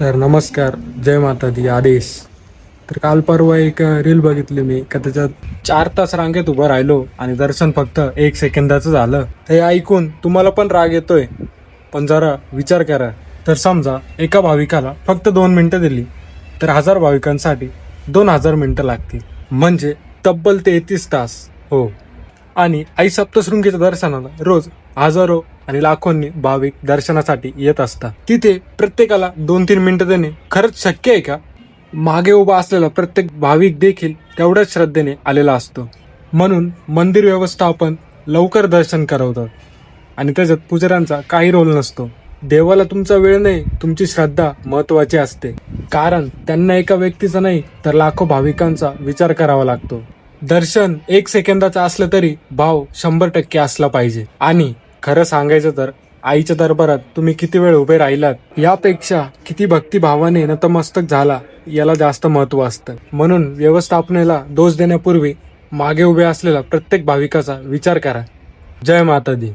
तर नमस्कार, जय माता दी, आदेश. तर काल परवा एक रील बघितली मी का त्याच्यात 4 तास रांगेत उभं राहिलो आणि दर्शन फक्त 1 सेकंदाचं झालं. हे ऐकून तुम्हाला पण राग येतोय, पण जरा विचार करा. तर समजा एका भाविकाला फक्त 2 मिनिटं दिली तर 1000 भाविकांसाठी 2000 मिनिटं लागतील, म्हणजे तब्बल 33 तास. हो, आणि आई सप्तशृंगीच्या दर्शनाला रोज हजारो आणि लाखोंनी भाविक दर्शनासाठी येत असतात. तिथे प्रत्येकाला 2-3 मिनिटं देणे खरंच शक्य आहे का? मागे उभा असलेला प्रत्येक भाविक देखील तेवढ्याच श्रद्धेने आलेला असतो. म्हणून मंदिर व्यवस्थापन लवकर दर्शन करवतात आणि त्याच्यात पुजाऱ्यांचा काही रोल नसतो. देवाला तुमचा वेळ नाही, तुमची श्रद्धा महत्वाची असते. कारण त्यांना एका व्यक्तीचा नाही तर लाखो भाविकांचा विचार करावा लागतो. दर्शन 1 सेकंदाचं असलं तरी भाव 100% असला पाहिजे. आणि खरं सांगायचं तर आईच्या दरबारात तुम्ही किती वेळ उभे राहिलात यापेक्षा किती भक्तिभावाने नतमस्तक झाला याला जास्त महत्व असतं. म्हणून व्यवस्थापनेला दोष देण्यापूर्वी मागे उभे असलेला प्रत्येक भाविकाचा विचार करा. जय माता दी.